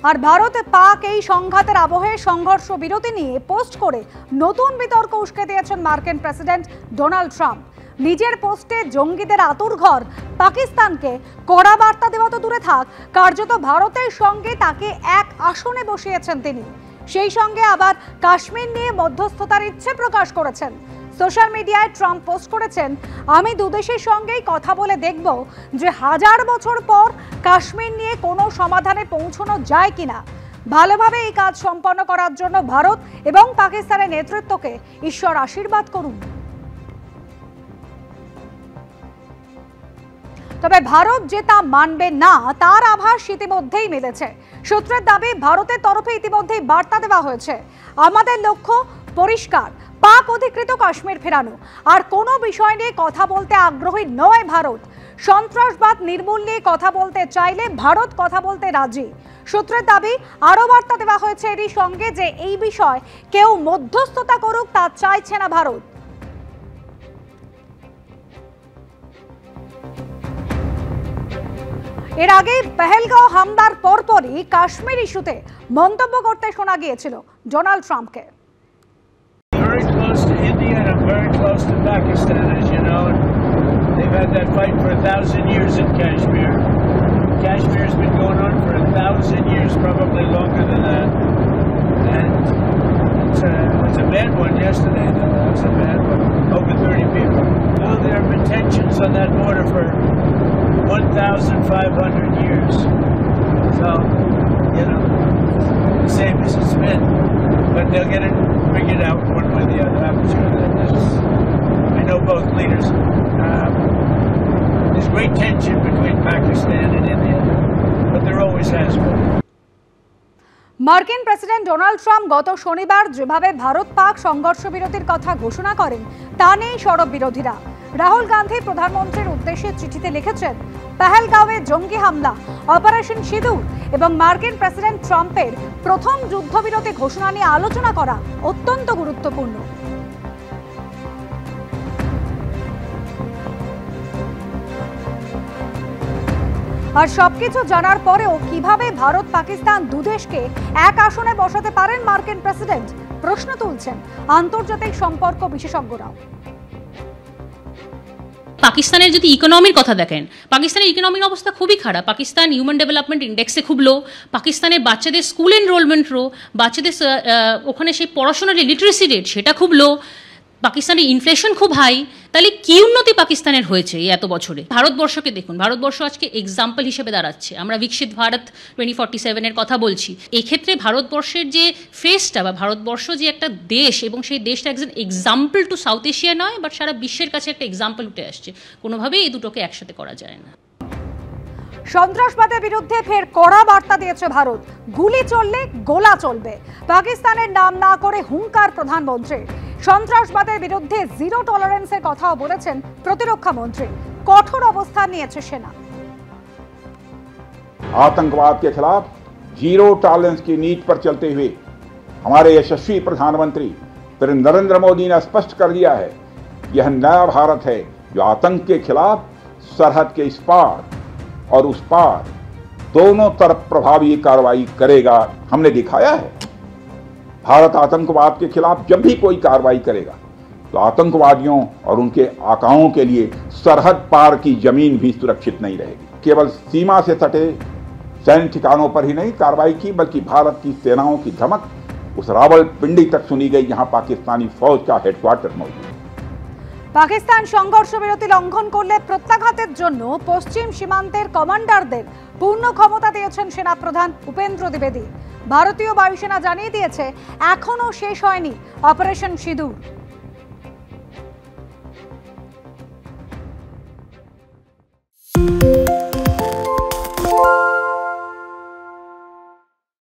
আর ভারত পাক এই সংঘাতের আবহে সংঘর্ষ বিরতি নিয়ে পোস্ট করে নতুন বিতর্ক উস্কে দিয়েছেন মার্কিন প্রেসিডেন্ট ডোনাল্ড ট্রাম্প। নিজের পোস্টে জঙ্গিদের আতুরঘর পাকিস্তানকে কড়া বার্তা দেওয়া তো দূরে থাক, কার্যত ভারতের সঙ্গে তাকে এক আসনে বসিয়েছেন তিনি। সেই সঙ্গে আবার কাশ্মীর নিয়ে মধ্যস্থতার ইচ্ছে প্রকাশ করেছেন। সোশ্যাল মিডিয়ায় ট্রাম্প পোস্ট করেছেন, আমি দুদেশের সঙ্গেই কথা বলে দেখব যে 1000 বছর পর কাশ্মীর নিয়ে কোনো সমাধানে পৌঁছানো যায় কিনা। ভালোভাবে এই কাজ সম্পন্ন করার জন্য ভারত এবং পাকিস্তানের নেতৃত্বকে ঈশ্বর আশীর্বাদ করুন। তবে ভারত যে তা মানবে না তার আভাস ইতিমধ্যেই মিলেছে। সূত্রের দাবি, ভারতের তরফে ইতিমধ্যেই বার্তা দেওয়া হয়েছে, আমাদের লক্ষ্য পরিষ্কার, পাক অধিকৃত কাশ্মীর ফেরানো। আর কোনো বিষয় নিয়ে কথা বলতে আগ্রহী নয় ভারত। সন্ত্রাসবাদ নির্মূল নিয়ে কথা বলতে চাইলে ভারত কথা বলতে রাজি। সূত্রের দাবি, আরও বার্তা দেওয়া হয়েছে এরই সঙ্গে যে এই বিষয় কেউ মধ্যস্থতা করুক তা চাইছে না ভারত। এর আগে পেহেলগাঁও হামলার পরপরই কাশ্মীর ইস্যুতে মন্তব্য করতে শোনা গিয়েছিল ডোনাল্ড ট্রাম্পকে। Very close to India and I'm very close to Pakistan, as you know. They've had that fight for 1,000 years in Kashmir. Kashmir's been going on for 1,000 years, probably longer than that. And it was a bad one yesterday, though. That was a bad one. Over 30 people. No, there have been tensions on that border for 1,500 years. So, you know, the same as it's been. But they'll get it figured out one way or the other. I'm sure that I know both leaders. There's great tension between Pakistan and India, but there always has been. মার্কিন president Donald Trump গত শনিবার যেভাবে ভারত পাক সংঘর্ষ বিরতির কথা ঘোষণা করেন তা নেই সরব বিরোধীরা। রাহুল গান্ধী প্রধানমন্ত্রীর উদ্দেশ্যে চিঠিতে লিখেছেন, পেহেলগাঁওয়ে জঙ্গি হামলা, অপারেশন সিঁদুর এবং মার্কিন প্রেসিডেন্ট ট্রাম্পের প্রথম যুদ্ধবিরতি ঘোষণা নিয়ে আলোচনা করা অত্যন্ত গুরুত্বপূর্ণ। আর সবকিছু জানার পরেও কিভাবে ভারত পাকিস্তান দুদেশকে এক আসনে বসাতে পারেন মার্কিন প্রেসিডেন্ট, প্রশ্ন তুলছেন আন্তর্জাতিক সম্পর্ক বিশেষজ্ঞরা। পাকিস্তানের যদি ইকোনমির কথা দেখেন, পাকিস্তানের ইকোনমির অবস্থা খুবই খারাপ। পাকিস্তান হিউম্যান ডেভেলপমেন্ট ইন্ডেক্সে খুব লো, পাকিস্তানের বাচ্চাদের স্কুল এনরোলমেন্ট লো, বাচ্চাদের ওখানে সেই পড়াশোনার লিটারেসি রেট সেটা খুব লো, পাকিস্তানের ইনফ্লেশন খুব হাই। তাহলে কি উন্নতি পাকিস্তানের হয়েছে এই এত বছরে? ভারতবর্ষকে দেখুন, ভারতবর্ষ আজকে এক্সাম্পল হিসেবে দাঁড়াচ্ছে। আমরা বিকশিত ভারত 2047-এর কথা বলছি। এক্ষেত্রে ভারতবর্ষের যে ফেসটা বা ভারতবর্ষ যে একটা দেশ এবং সেই দেশটা একজন এক্সাম্পল টু সাউথ এশিয়া নয়, বাট সারা বিশ্বের কাছে একটা এক্সাম্পল উঠে আসছে। কোনোভাবেই এই দুটোকে একসাথে করা যায় না। সন্ত্রাসবাদের বিরুদ্ধে ফের কড়া বার্তা দিয়েছে ভারত, গুলি চললে গোলা চলবে। পাকিস্তানের নাম না করে হুঙ্কার প্রধানমন্ত্রী। সন্ত্রাসবাদের বিরুদ্ধে জিরো টলারেন্সের কথাও বলেছেন প্রতিরক্ষা মন্ত্রী। কঠোর অবস্থান নিয়েছে সেনা। आतंकवाद के खिलाफ जीरो टॉलरेंस की नीति पर चलते हुए हमारे यशस्वी प्रधानमंत्री नरेंद्र मोदी ने स्पष्ट कर दिया है, यह नया भारत है जो आतंक के खिलाफ सरहद के इस पार और उस पार दोनों तरफ प्रभावी कार्रवाई करेगा। हमने दिखाया है, भारत आतंकवाद के खिलाफ जब भी कोई कार्रवाई करेगा तो आतंकवादियों और उनके आकाओं के लिए सरहद पार की जमीन भी सुरक्षित नहीं रहेगी। केवल सीमा से सटे सैन्य ठिकानों पर ही नहीं कार्रवाई की, बल्कि भारत की सेनाओं की धमक उस रावलपिंडी तक सुनी गई जहां पाकिस्तानी फौज का हेडक्वार्टर मौजूद। পাকিস্তান সংঘর্ষ বিরতি লঙ্ঘন করলে প্রত্যাঘাতের জন্য পশ্চিম সীমান্তের কমান্ডারদের পূর্ণ ক্ষমতা দিয়েছেন সেনাপ্রধান উপেন্দ্র দ্বিবেদী। ভারতীয় বায়ুসেনা জানিয়ে দিয়েছে, এখনও শেষ হয়নি অপারেশন সিঁদুর।